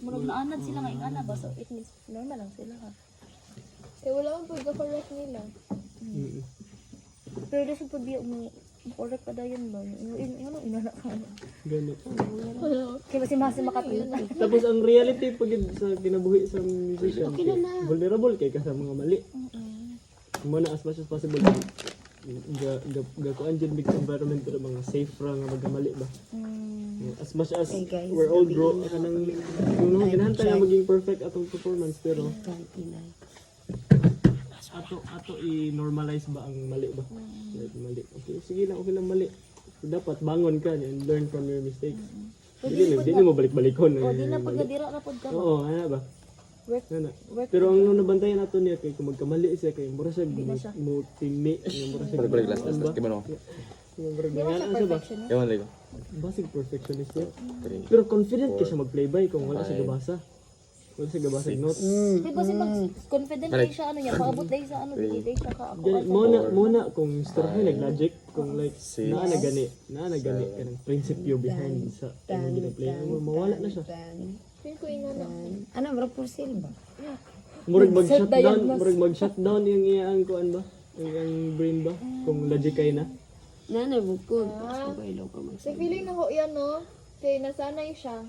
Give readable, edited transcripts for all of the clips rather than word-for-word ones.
Murag naanad sila nga ingana ba, so it means normal lang sila ha. Kaya wala akong pagka-correct nila. Pero dito sa pagbiyo mo, correct pa daw yun ba? Ano, inana ka ano? Ganit. Kaya kasi mas makatulit. Tapos ang reality pag sa kinabuhi sa musician, vulnerable kay ka sa mga mali. Muna as much as possible gakuan dyan big environment pero mga safe ra nga magkamali ba. As much as we're all grow kanang yung ginahantay nga maging perfect atong performance pero ato i-normalize ba ang mali ba? Like, mali. Okay, sige lang, okay lang mali. Dapat bangon ka and learn from your mistakes. Hindi mo balik-balikon. O, di na pagkadira na pod ka ba? Oo, ano ba? Work. Pero ang nabantayan nato niya kay kung magkamali siya kay mura siya mo teammate, mura siya. Balik last gimano. Mura Di na siya siya ba? perfectionist. Yaman lagi. Basig perfectionist niya. Pero confident ka siya mag-playbay kung wala siya gabasa. Wala siya gabasa ng notes. Di ba si pag confident kayo siya, ano niya, paabot dahil sa ano, di siya ka ako. Muna kung story nag-logic, kung like, naa na gani ka ng prinsipyo behind sa imong gina-play. Mawala na siya. Feel ko ingana. Ano, bro, for sale ba? Murag mag-shutdown yung iyang kuan ba? Yung brain ba? Kung logic kay na. Nanay, bukod. Gusto ko ilaw ka mag So feeling na ko yan, no? Kaya nasanay siya.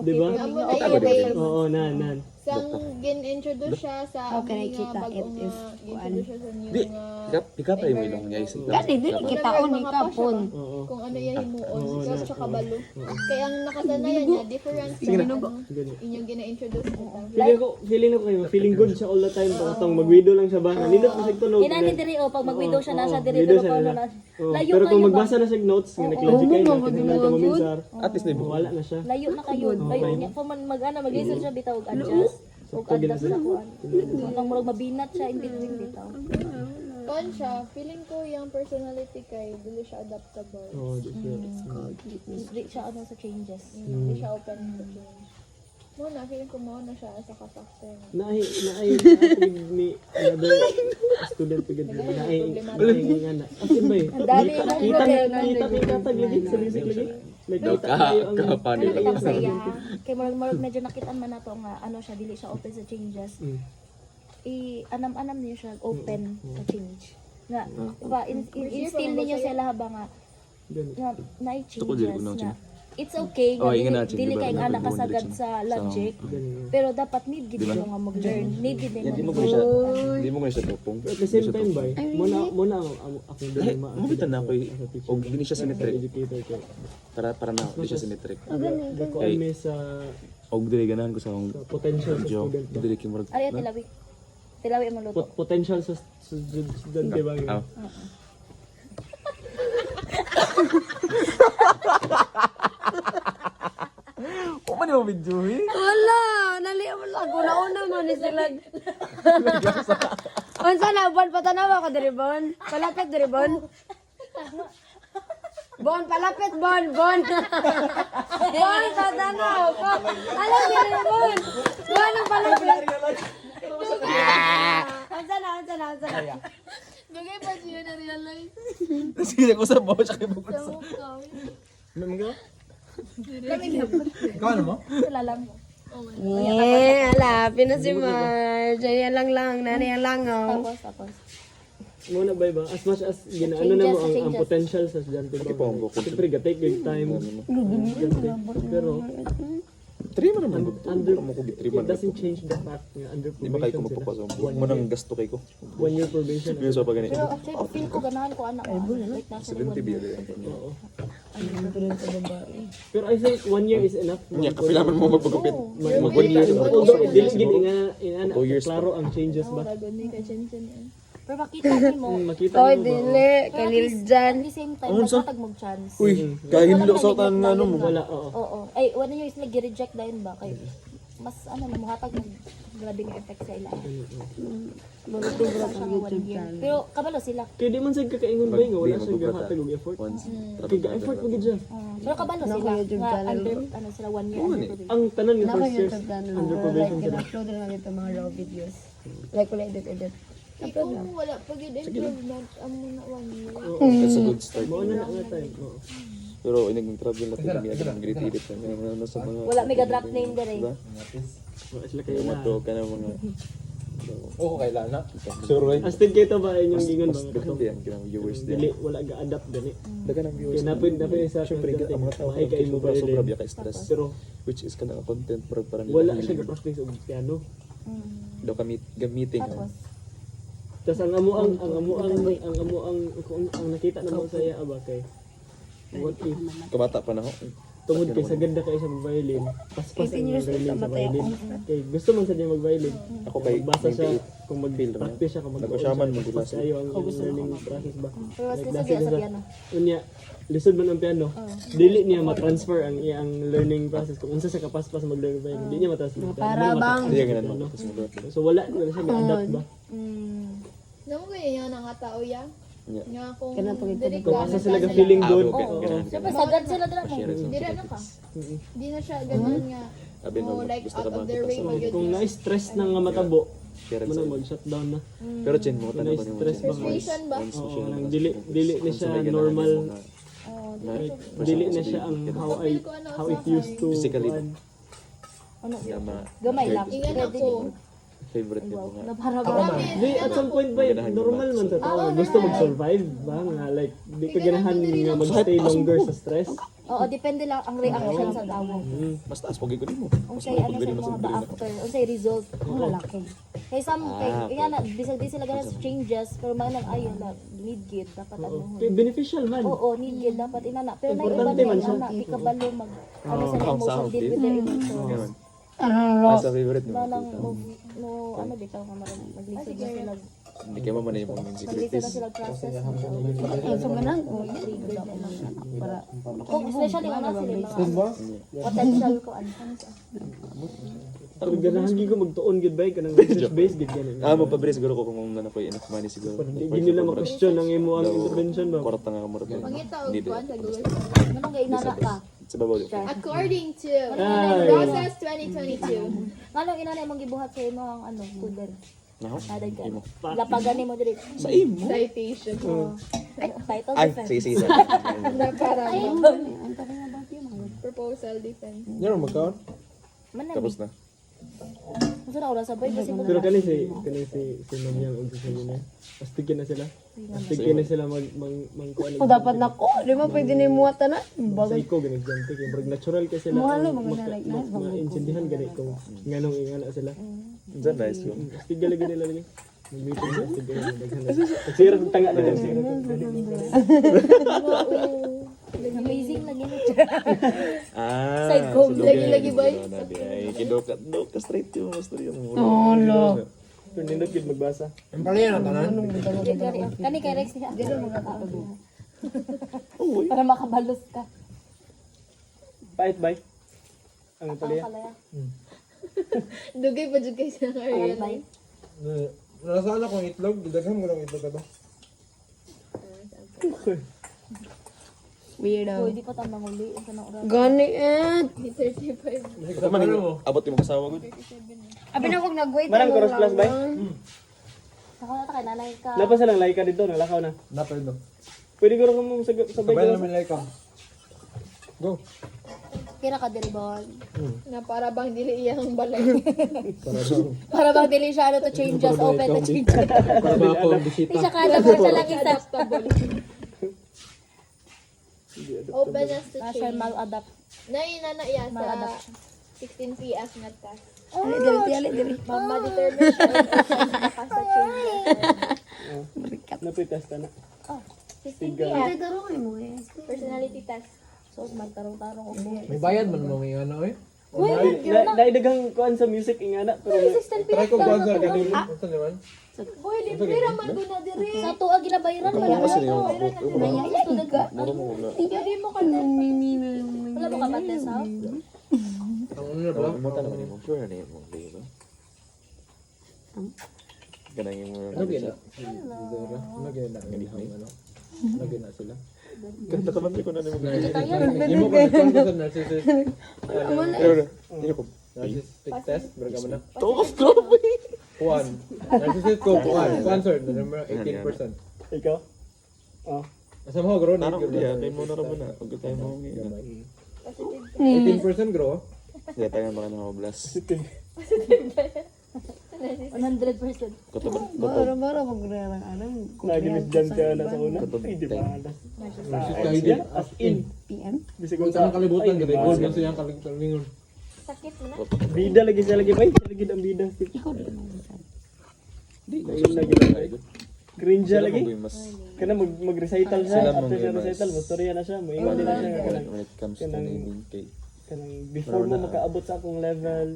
Diba? Amo na i-avail. Oo, nan. Sang gin-introduce siya sa How can I aming kita bagong if gin-introduce siya sa new Di, nga ikapay mo ilong niya isa. Kasi di kita ni kapon. Oo. kung ano yung himuon. Ikaw sa kabalo. Kaya ang nakasanayan niya, different sa ano, inyong gina-introduce kita. Feeling ko kayo, feeling good siya all the time. Pagkatong mag-widow lang siya ba? Nindot pa siya tunog. Inani diri o, pag mag-widow siya nasa diri Widow pero siya paano na. na. Layo Pero kung kayo ba? magbasa na siya notes, nga nag-logic kayo na, tinanong ko maminsar, At least na wala na siya. Layo na kayo. Layo niya. Kung mag-listen siya bitaw og adjust. Og adjust sa kuan. Kung murag mabinat siya in between bitaw. Kuan siya, feeling ko yung personality kay dili siya adaptable. Oo, di siya. Di siya ano sa changes. Hindi siya open to change. Muna, feeling ko mo na siya sa kasakter. Naay ni another student pagod na nga na. Asin ba eh? Dami mo Kita lagi sa music lagi. Like kita tayo ang Kapan Ano kita masaya ha? Kay murag medyo nakitaan man nato nga ano siya dili siya open sa changes. Anam-anam niyo siya open sa change. Nga pa instill niyo sila ba nga na changes nga it's okay nga dili kay nga nakasagad sa logic pero dapat need gid mo nga mag-learn need gid mo Hindi mo nga siya tupong. At the same time ba, muna akong dilema. Mabitan na ako og hindi siya symmetric. Educator ko. Para na hindi siya symmetric. Gako ay may sa Og dili ganahan ko sa akong potential sa job. student ba? Dili kay murag. ay tilawi mo luto Potential sa student ba yun? O man yung video eh. Wala, naliya mo lang. Una-una man ni sila. Unsa na, Bon, patanawa ka diri, Bon. Palapit diri, Bon. Bon, palapit, Bon. Bon, patanaw. Alam niya rin, Bon. Bon, ang palapit. Unsa na. Bagay pa siya na-realize. Sige ko sa bawo siya kay bukod sa. Kano mo? sila lang Alapin na si Marge. Ayan lang. Nanay lang, oh. tapos Muna ba ba? As much as ginaano na mo ang potential sa estudyante ba? Ipong bukod. Siyempre, take your time. Pero, Three man naman. Mo ko three man. it doesn't change the fact na under Di ba kayo probation ko sila. magpapas? Mo nang gasto kay ko. 1 year probation. Yung sa pagani. pero actually feel ko ganahan ko anak ko like nasa 70 biya. Oo. Pero I think 1 year is enough. Nya kapila man mo magpagupit. Makita, although dili gid ina 2 years klaro ang changes ba? Gani ka chen-chen. pero makita mo Makita Oy, mo ba? dili. Kanil dyan. at the same time magtatag mo chance Uy, kahinlo sa tan ano mo. Wala, oo. oo ay wala nyo is nag-reject dahil ba kay mas ano muhatag ng grabe nga effect sa ila pero kabalo sila Kaya di man sa kakaingon ba nga wala siya gahatag og effort. Once. Kaya effort mo gid siya. pero kabalo sila nga under ano sila 1 year under probation. Ang tanan nga first years YouTube channel. under probation sila. Upload na dito mga raw videos. Like, wala edit. Kung wala pag improvement, amo na 1 year. That's a good start. Mao na nga time. Oo. Pero inig travel natin kami ang grit-grit na sa mga Wala may drop name dire. Diba? Wala sila kayo Kaya na. mato ka na mga Oo, kailan na. Sure, right? Astig kita ba inyong gingon mas mga depende kato? yan kinang viewers Dili din. wala ga-adapt gani. Dagan ang viewers. Kaya napin sa Siyempre ang mga tao Mahay kay mo ba sobra biya ka stress. Pero Which is kanang content para nila. wala siya ga-practice og piano. Do kami gamitin. Tapos, Tapos ang nakita naman sa iya aba kay what if Kabata pa na ako. tungod kay sa ganda kay sa mag-violin, paspas ang learning sa violin. Kay gusto man sa niya mag-violin. Ako kay Basa siya 98. kung mag-practice siya kung Nagkasyaman mo mag-paspas gila. kayo ang learning process ba. pero mas Like, lisod dasi siya sa sa- piano. Unya, lisod man ang piano. Dili niya ma-transfer ang iyang learning process kung unsa sa kapaspas mag-learn violin. Dili niya ma-transfer. Para bang- Hindi ganun mo. Tapos mo. So wala siya ga-adapt ba. Namo ko yan ang nga tao ya. Yeah. Nga kung Ganun pag ito dili Kung ka asa sila nagkana ga-feeling lang. doon. okay, Oo. ganun. Siyempre, sagad sila dira mo. Dili na ka. Di na siya ganun nga. Sabi mo, Oh, like gusto out ka of bang their way kita sa- mag Kung na-stress na nga matabo, Share mo sa- na mag-shutdown na. Pero chin mo tanong ba ni mo? Stress ba? Frustration ba? Oo, nang dili na siya normal. Like, dili na siya ang how it used to. Physically ba? Ano? Yama. Gamay lang. Ingan Pwede ako. din. Favorite mo nga. Na para ba? Di, at some point ba, normal man sa tao. Gusto mag-survive ba? Nga, like, di ka ganahan nga mag-stay longer sa stress. Oo, depende lang ang reaction sa tao. Mas taas pag ikaw mo. Unsay ano sa mga ba after, unsay result ng lalaki. Kay some kay nga na bisag di sila ganas changes pero man nang ayo na need gid dapat ano. Okay, beneficial man. Oo, need gid dapat inana. Pero na iba Importante man din siya. ana di ka balo mag ano sa emotion deal with their emotions. Ganun. Ano, Ah, sa favorite mo. Na nang no ano bitaw ka maram maglisod na sila. Hindi kayo mamanay mong Maglisod na insecurities. sila process. Ang sumanang ko. Para kung especially ano sila mga potential ko ano. Pero ganahan gid ko magtuon gid ba kanang research based gid ganin. Ah, magpabili siguro ko kung ano ko enough money siguro. Di gid nila ma-question ang imo ang intervention ba. Kwarta nga mo rin. Mangita og Hindi kuan sa Google. Ano nga inana ka? Sa babaw dito. According to Ay. Process 2022. Nganong inana imong gibuhat sa imo ang ano student? Naho? Aday ka. Lapagan nimo diri. Sa imo? Citation. Title Ay, defense. sige, sige. Na para Ang tagal na ba yun? proposal defense. Yan ang magkaon? Manan. Tapos na. Gusto na oras sabay kasi mo. Pero kani si Mamyang og sa niya. Astigin na sila. Astigin na sila mag kuan. O dapat na ko. Di ba pwede na imuwata na? Sa Bagay. iko ganit jante kay murag natural kay sila. Mahalo, mga like na. Maintindihan gani kung nganong ingana sila. Diyan, nice yun. Astig galing nila lagi. Mag-meeting na astig galing daghan. Sira ng tanga na din. Amazing lagi ni. Ah, Side home. Lagi-lagi ba? Ay, kidoka straight yung story yung Oh, lo. Pero nindot gid magbasa. Ang pala yan ang tanan? Kani kay Rex niya. Para makabalos ka. Pait bay. Ang Ang palaya. palaya. Dugay pa jud kay sa Ay, area. bay. Narasaan akong itlog. Didaghan mo lang itlog ka to. Weirdo. Hoy, di pa ta manguli. Ang kanang oras. Gani eh. 35. Ito man yung abot yung kasawa ko. Abi na kog nag-wait. Marang chorus plus bay. Saka na ta kay nanay ka. Lapa silang laika dito, nalakaw na. Napendo. Pwede ko rin mo sabay Sabay ko. namin like ka. Go. Kira ka diri bon. Na para bang dili iyang balay. Para bang dili siya ano to change us open to change. Para ba ako bisita? Isa kada pa siya lang isa. Open as to Na siya change. mal-adapt. Na iya sa Mal-adapt. 16 PS na task. Ali diri, ali diri. Mama determine siya kung sa changes. Napitas ta na. 16 PS. Daro mo eh. Personality test. So magtarong-tarong og buhay. May bayad man mo may ano eh. Naidagang kuan sa music ingana pero Try ko buzzer ka din. Ito naman. Boy, libre raman ko na dire. Sa tuwa ginabayaran man Kasi ako. yung Maya student ka. muro mo na. Hindi mo ka na. Wala mo ka bates ha? Ang ano na ba? Mo tanong ni mo, pure na yung mga ba? Ganang yung mga Ano gina? Ano gina? Ano? Ano gina sila? Ganda ka man ko na ni mo. Hindi mo ka nagkong sa narcissist. Pero hindi ko. Narcissistic test. Berga mo na. Top grabe. Juan. Narcissist ko, Juan. Cancer. The number 18%. ikaw. Oh. Asa mo grow ni? Tarong dia, kay mo na ra na. Pag tayo mo ngayon. 18% grow. Kaya tayo baka nakablas. 100%. Kutubad. Bara mag-rerang Naginis dyan ka na sa una. Kutub. Ay, di malas. Kahit di. As in. PM. Bisig Kung saan kalibutan, gawin ko na siyang kalingon. Sakit mo na. Bida lagi siya lagi ba? Siya lagi ang bida. Ikaw din ang minsan. Di, Ayun lagi lagi. Cringe Sila lagi. mo mas Kana mag-recital siya. Sila After siya mag- recital, mastorya na siya. Moingon din na siya. nga kanang- when it comes to kanang- naming kay kanang before mo makaabot sa akong level.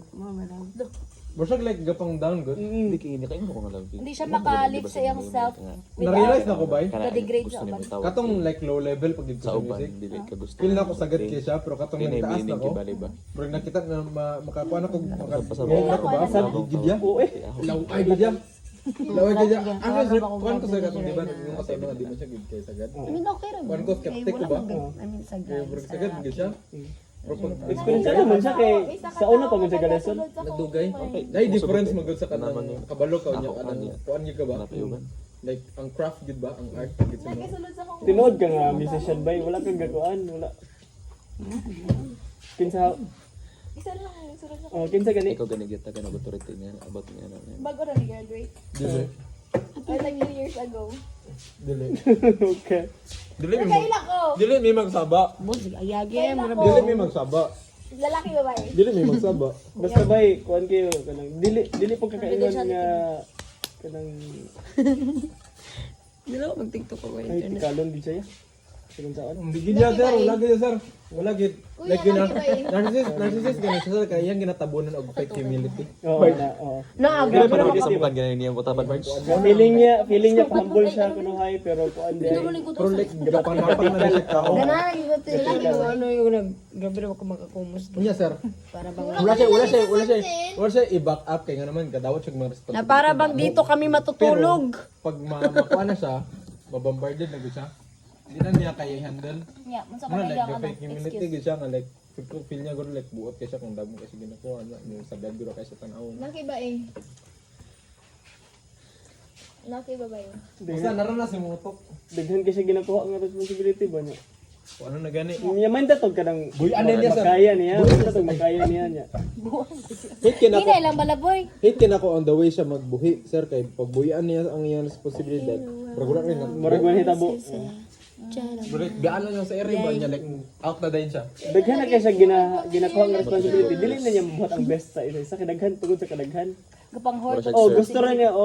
Basag like gapang down good. hindi kay hindi kayo mo kung alam. Hindi siya maka-live sa iyang self. Na-realize na ko ba? Na-degrade sa uban. Katong like low level pag dito sa sa uban music. dili ka gusto. Feel na ko sagad kaya siya pero katong Hindi nagtaas na meaning ko. kay bali ba. Pero nakita na makakuha na ko Pasabay. makakita na ko ba? Sa gidya. Oo eh. Law ay gidya. Law ay gidya. Ano sir? Kuan ko sa katong di ba yung asa na di man siya gid kay sagad. I mean, okay rin. Kuan ko skeptic ko ba? I mean, sa Kaya pero sagad gid siya. Pero pag Experience naman siya kay sa una pa man siya galeson. nadugay. Dahil difference magud sa kanang kabalo ka niya kanang kuan gyud ka ba? Napayuban. Like ang craft gid ba? Ang art gid sa mo. Nagkasulod sa akong Tinood ka nga musician bay, wala kang gakuan, wala. Kinsa isa lang ang sulod sa kinsa gani? Ikaw gani kita ka na authority niya about niya na. bago na ni-graduate. Dili. Or like 2 years ago. Dili. Okay. Dili mi Nagkaila ko! Dili mi magsaba. Boss, ayagi. Dili mi magsaba. Lalaki babae. Dili mi magsaba. Basta bay, kuan kayo kanang dili po kakaingon nga kanang Hindi na ako mag-tiktok ako ay tikalon di siya. Sigun saan? Hindi gid ya sir, wala gid sir. Wala gid. Kuya, Like gina nakibay. narcissist gani siya sir kaya yang ginatabunan og fake humility. Oo na, oo. Naaga. Pero Pero sa bukan ganyan niya mo tapan March. feeling niya humble siya kuno hay pero kuan di. Pero like gapang-gapang na siya kao. Ganahan yung ito. Ano yung grabe na ako makakumus. Unya sir. Para bang Wala siya i-back up kay nga naman kadawat siya mga responsibility. na para bang dito kami matutulog. Pag makuha na siya, mabombarded na gud siya. Hindi na niya kaya i-handle. Yeah, unsa Ano man like lang the ano fake humility excuse. gud siya nga like feel niya gud like buot kay siya kung damo kasi ginakuha na yung sagad gud kay sa tan-awon. Nakibae. Nakibabae. Basta narana si Mutok. Daghan kasi ginakuha nga responsibility ba niya. Kung ano na gani. Niya man datog kanang Buyan na niya sir. makaya niya, datog makaya niya niya. Hate kinako. Hinay lang balaboy. Hate kinako on the way siya magbuhi sir kay pagbuhian niya ang iyang responsibilidad. Pero wala rin Murag man hitabo. Balik biala niya sa area ba niya like out na din siya. Daghan na kay siya ginakuha nga responsibility. Dili na niya mabuhat ang best sa isa. Sa kadaghan tungod sa kadaghan. Gapang hort. Oh, gusto ra niya